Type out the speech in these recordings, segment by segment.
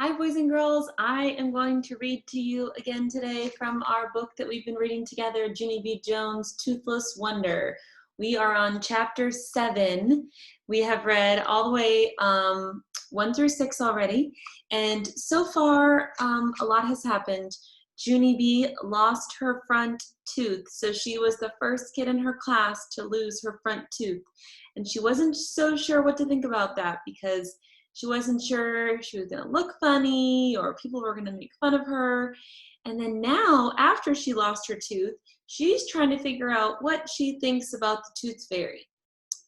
Hi, boys and girls. I am going to read to you again today from our book that we've been reading together, Junie B. Jones' Toothless Wonder. We are on chapter 7. We have read all the way 1 through 6 already, and so far a lot has happened. Junie B lost her front tooth, so she was the first kid in her class to lose her front tooth, and she wasn't so sure what to think about that because she wasn't sure if she was going to look funny or people were going to make fun of her. And then now, after she lost her tooth, she's trying to figure out what she thinks about the tooth fairy,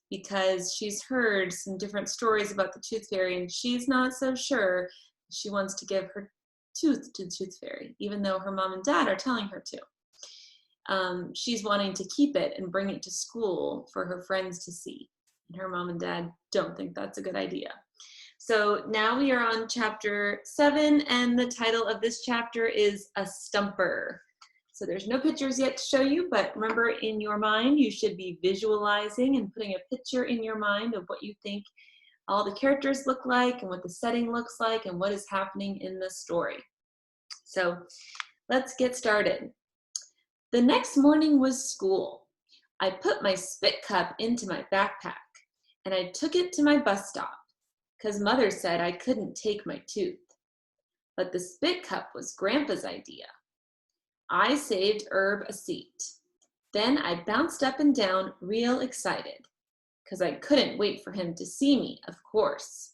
because she's heard some different stories about the tooth fairy and she's not so sure she wants to give her tooth to the tooth fairy, even though her mom and dad are telling her to. She's wanting to keep it and bring it to school for her friends to see. And her mom and dad don't think that's a good idea. So now we are on chapter 7, and the title of this chapter is A Stumper. So there's no pictures yet to show you, but remember, in your mind, you should be visualizing and putting a picture in your mind of what you think all the characters look like and what the setting looks like and what is happening in the story. So let's get started. The next morning was school. I put my spit cup into my backpack, and I took it to my bus stop, because Mother said I couldn't take my tooth. But the spit cup was Grandpa's idea. I saved Herb a seat. Then I bounced up and down real excited, because I couldn't wait for him to see me, of course.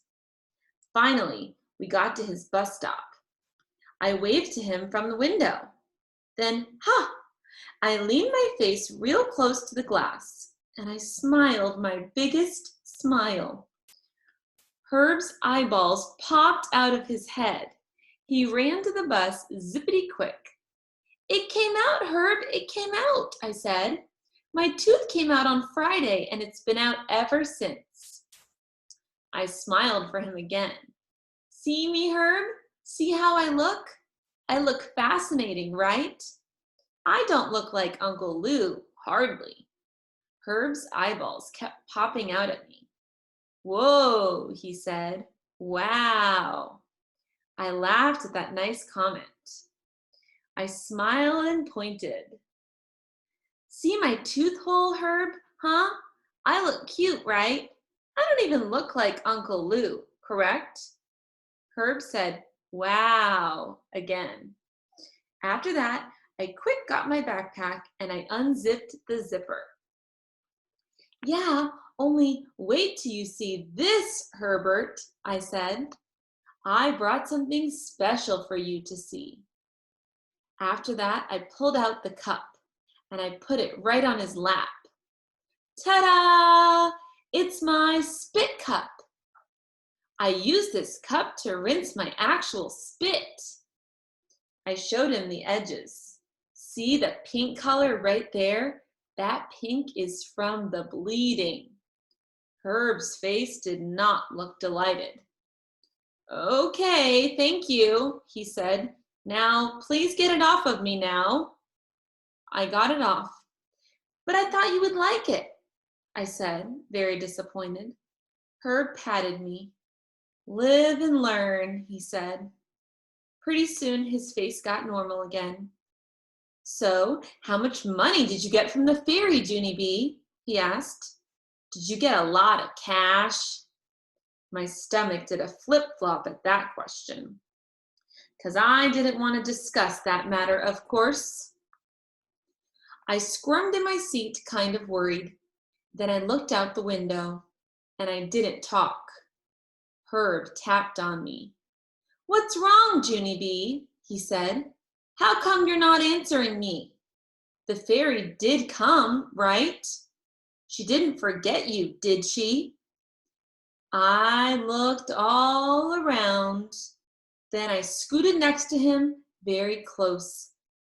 Finally, we got to his bus stop. I waved to him from the window. Then, I leaned my face real close to the glass, and I smiled my biggest smile. Herb's eyeballs popped out of his head. He ran to the bus zippity quick. "It came out, Herb, it came out," I said. "My tooth came out on Friday, and it's been out ever since." I smiled for him again. "See me, Herb? See how I look? I look fascinating, right? I don't look like Uncle Lou, hardly." Herb's eyeballs kept popping out at me. "Whoa," he said. "Wow." I laughed at that nice comment. I smiled and pointed. "See my tooth hole, Herb, huh? I look cute, right? I don't even look like Uncle Lou, correct?" Herb said, "Wow," again. After that, I quick got my backpack and I unzipped the zipper. "Yeah, only wait till you see this, Herbert," I said. "I brought something special for you to see." After that, I pulled out the cup and I put it right on his lap. Ta-da! It's my spit cup. I use this cup to rinse my actual spit. I showed him the edges. See the pink color right there? That pink is from the bleeding. Herb's face did not look delighted. "Okay, thank you," he said. "Now, please get it off of me now." I got it off. "But I thought you would like it," I said, very disappointed. Herb patted me. "Live and learn," he said. Pretty soon his face got normal again. "So, how much money did you get from the fairy, Junie B?" he asked. "Did you get a lot of cash?" My stomach did a flip-flop at that question, because I didn't want to discuss that matter, of course. I squirmed in my seat, kind of worried. Then I looked out the window, and I didn't talk. Herb tapped on me. "What's wrong, Junie B?" he said. "How come you're not answering me? The fairy did come, right? She didn't forget you, did she?" I looked all around. Then I scooted next to him very close,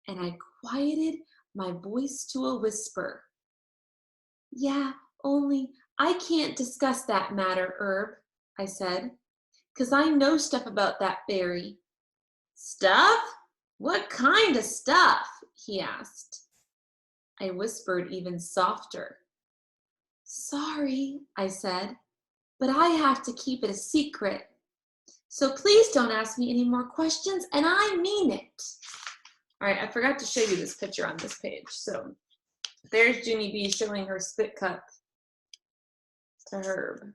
and I quieted my voice to a whisper. "Yeah, only I can't discuss that matter, Herb," I said, "'cause I know stuff about that fairy." "Stuff? What kind of stuff?" he asked. I whispered even softer. "Sorry," I said, "but I have to keep it a secret." So please don't ask me any more questions, and I mean it. All right, I forgot to show you this picture on this page. So there's Junie B showing her spit cup to Herb.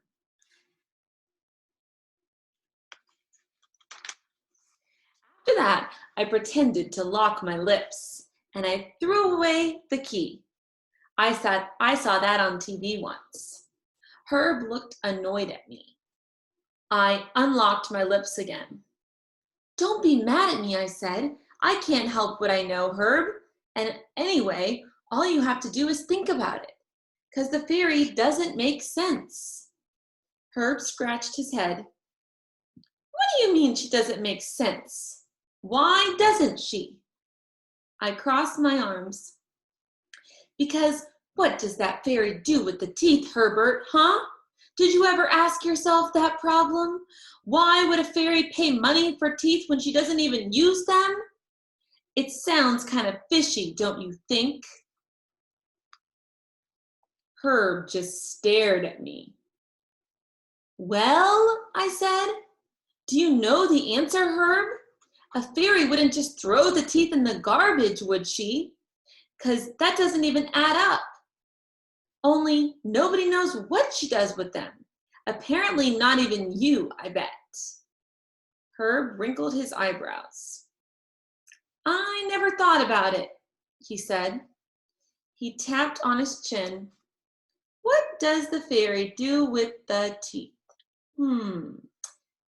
After that, I pretended to lock my lips, and I threw away the key. I saw that on TV once. Herb looked annoyed at me. I unlocked my lips again. Don't be mad at me, I said. I can't help what I know, Herb. And anyway, all you have to do is think about it, because the fairy doesn't make sense. Herb scratched his head. What do you mean she doesn't make sense? Why doesn't she? I crossed my arms. Because what does that fairy do with the teeth, Herbert, huh? Did you ever ask yourself that problem? Why would a fairy pay money for teeth when she doesn't even use them? It sounds kind of fishy, don't you think? Herb just stared at me. Well, I said, do you know the answer, Herb? A fairy wouldn't just throw the teeth in the garbage, would she? 'Cause that doesn't even add up. Only nobody knows what she does with them. Apparently not even you, I bet. Herb wrinkled his eyebrows. I never thought about it, he said. He tapped on his chin. What does the fairy do with the teeth?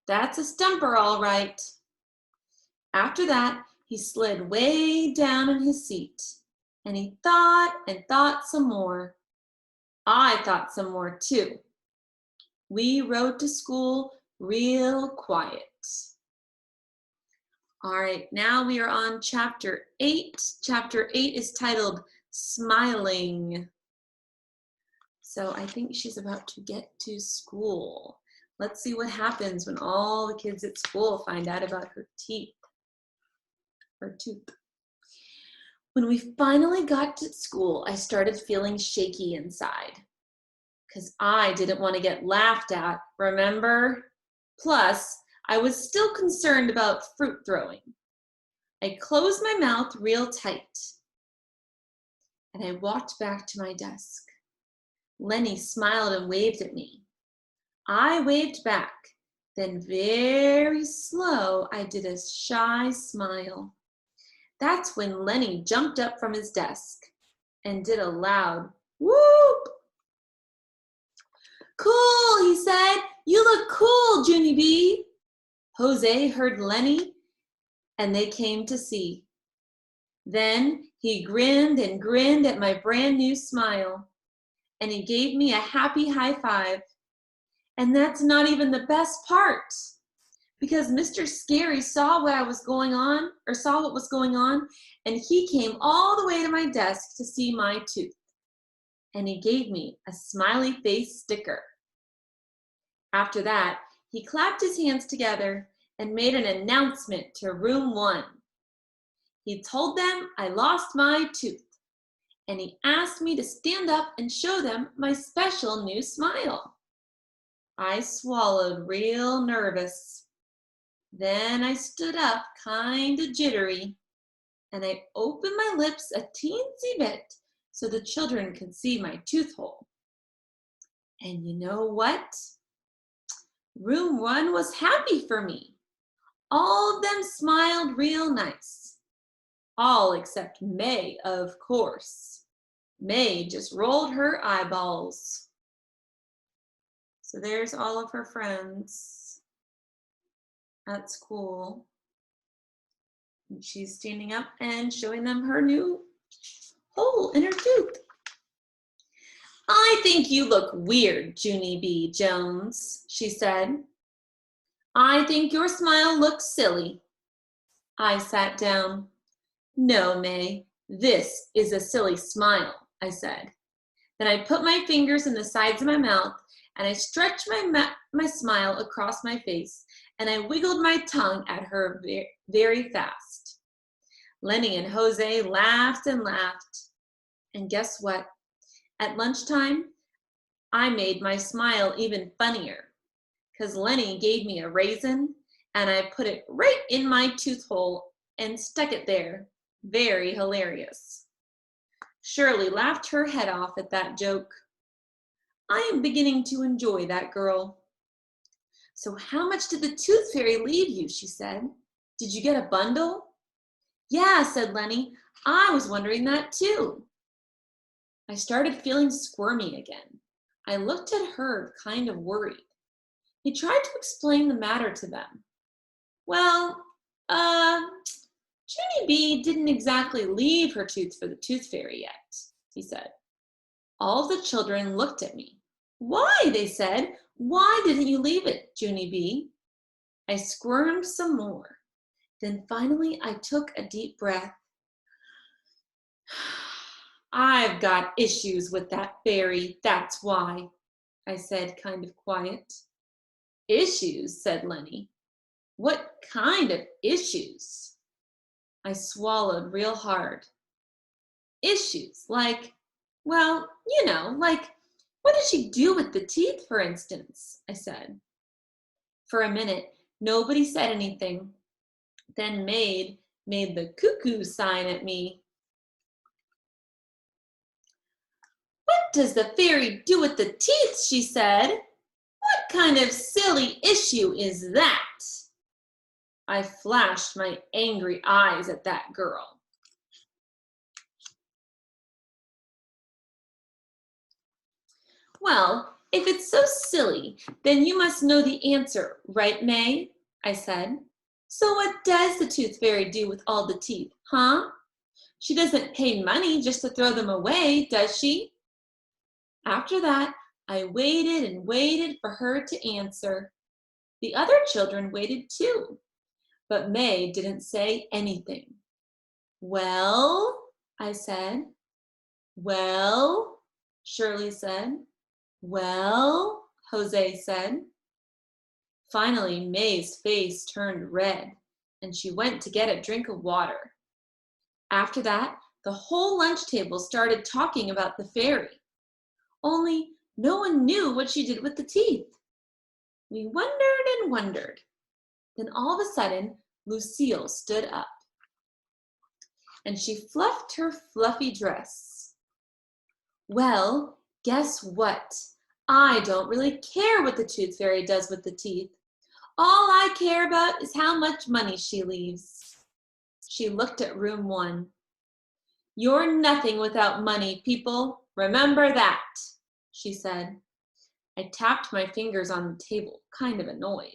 That's a stumper, all right. After that, he slid way down in his seat, and he thought and thought some more. I thought some more too. We rode to school real quiet. All right, now we are on chapter 8. Chapter 8 is titled Smiling. So I think she's about to get to school. Let's see what happens when all the kids at school find out about her teeth. Her tooth. When we finally got to school, I started feeling shaky inside because I didn't want to get laughed at, remember? Plus, I was still concerned about fruit throwing. I closed my mouth real tight and I walked back to my desk. Lenny smiled and waved at me. I waved back. Then very slow, I did a shy smile. That's when Lenny jumped up from his desk and did a loud whoop. Cool, he said. You look cool, Junie B. Jose heard Lenny and they came to see. Then he grinned and grinned at my brand new smile and he gave me a happy high five. And that's not even the best part, because Mr. Scary saw what was going on, and he came all the way to my desk to see my tooth. And he gave me a smiley face sticker. After that, he clapped his hands together and made an announcement to room 1. He told them I lost my tooth, and he asked me to stand up and show them my special new smile. I swallowed real nervous. Then I stood up kinda jittery and I opened my lips a teensy bit so the children could see my tooth hole. And you know what? Room 1 was happy for me. All of them smiled real nice. All except May, of course. May just rolled her eyeballs. So there's all of her friends at school. And she's standing up and showing them her new hole in her tooth. I think you look weird, Junie B. Jones, she said. I think your smile looks silly. I sat down. No, May, this is a silly smile, I said. Then I put my fingers in the sides of my mouth and I stretched my smile across my face, and I wiggled my tongue at her very fast. Lenny and Jose laughed and laughed. And guess what? At lunchtime, I made my smile even funnier, because Lenny gave me a raisin, and I put it right in my tooth hole and stuck it there. Very hilarious. Shirley laughed her head off at that joke. I am beginning to enjoy that girl. So how much did the tooth fairy leave you? She said. Did you get a bundle? Yeah, said Lenny. I was wondering that too. I started feeling squirmy again. I looked at Herb, kind of worried. He tried to explain the matter to them. Well, Junie B didn't exactly leave her tooth for the tooth fairy yet, he said. All the children looked at me. Why, they said. Why didn't you leave it, Junie B? I squirmed some more. Then finally I took a deep breath. I've got issues with that fairy, that's why, I said, kind of quiet. Issues, said Lenny. What kind of issues? I swallowed real hard. Issues, like, well, you know, like, what did she do with the teeth, for instance? I said. For a minute, nobody said anything. Then Maid made the cuckoo sign at me. What does the fairy do with the teeth, she said. What kind of silly issue is that? I flashed my angry eyes at that girl. Well, if it's so silly, then you must know the answer, right, May? I said. So what does the tooth fairy do with all the teeth, huh? She doesn't pay money just to throw them away, does she? After that, I waited and waited for her to answer. The other children waited too, but May didn't say anything. Well, I said. Well, Shirley said. Well, Jose said. Finally, May's face turned red, and she went to get a drink of water. After that, the whole lunch table started talking about the fairy. Only no one knew what she did with the teeth. We wondered and wondered. Then all of a sudden, Lucille stood up, and she fluffed her fluffy dress. Well, guess what? I don't really care what the tooth fairy does with the teeth. All I care about is how much money she leaves. She looked at room 1. You're nothing without money, people. Remember that, she said. I tapped my fingers on the table, kind of annoyed.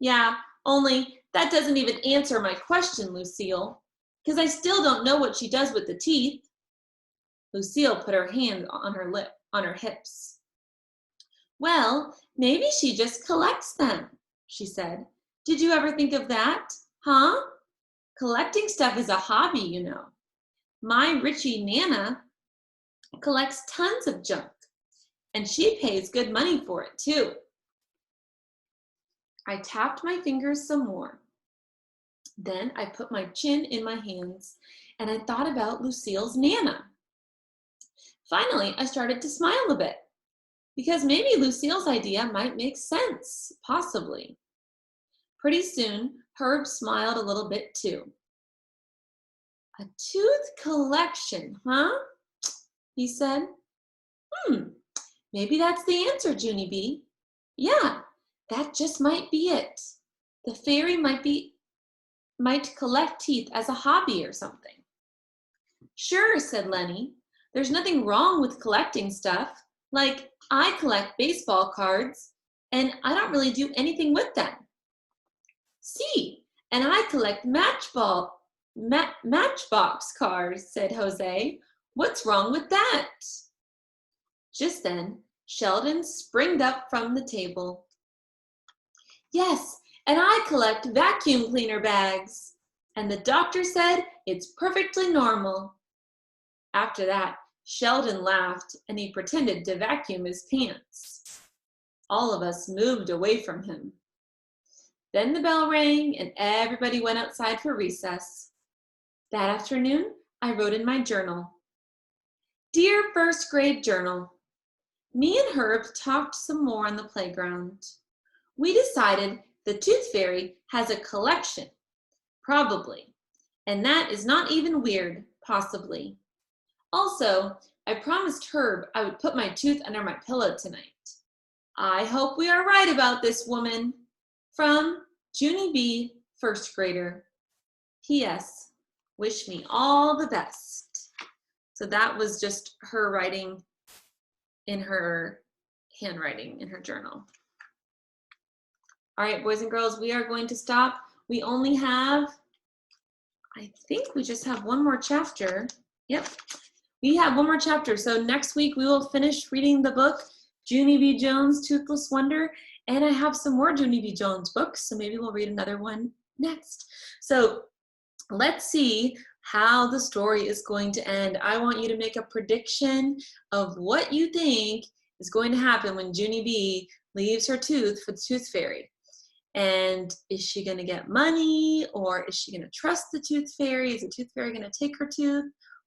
Yeah, only that doesn't even answer my question, Lucille, because I still don't know what she does with the teeth. Lucille put her hand on her hips. Well, maybe she just collects them, she said. Did you ever think of that? Huh? Collecting stuff is a hobby, you know. My Richie Nana collects tons of junk, and she pays good money for it too. I tapped my fingers some more. Then I put my chin in my hands, and I thought about Lucille's Nana. Finally, I started to smile a bit, because maybe Lucille's idea might make sense, possibly. Pretty soon, Herb smiled a little bit too. A tooth collection, huh? He said. Maybe that's the answer, Junie B. Yeah, that just might be it. The fairy might collect teeth as a hobby or something. Sure, said Lenny. There's nothing wrong with collecting stuff. Like, I collect baseball cards, and I don't really do anything with them. See, and I collect matchbox cars, said Jose. What's wrong with that? Just then, Sheldon sprang up from the table. Yes, and I collect vacuum cleaner bags. And the doctor said it's perfectly normal. After that, Sheldon laughed and he pretended to vacuum his pants. All of us moved away from him. Then the bell rang and everybody went outside for recess. That afternoon, I wrote in my journal. Dear first grade journal, me and Herb talked some more on the playground. We decided The tooth fairy has a collection, probably. And that is not even weird, possibly. Also, I promised Herb I would put my tooth under my pillow tonight. I hope we are right about this, woman. From Junie B, first grader. P.S. Wish me all the best. So that was just her writing in her handwriting in her journal. All right, boys and girls, we are going to stop. We only have, I think we just have one more chapter. Yep, we have one more chapter. So next week we will finish reading the book, Junie B. Jones, Toothless Wonder, and I have some more Junie B. Jones books, so maybe we'll read another one next. So let's see how the story is going to end. I want you to make a prediction of what you think is going to happen when Junie B leaves her tooth for the tooth fairy. And is she going to get money, or is she going to trust the tooth fairy? Is the tooth fairy going to take her tooth?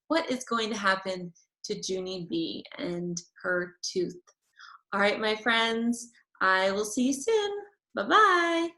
What is going to happen to Junie B and her tooth? All right, my friends, I will see you soon. Bye-bye.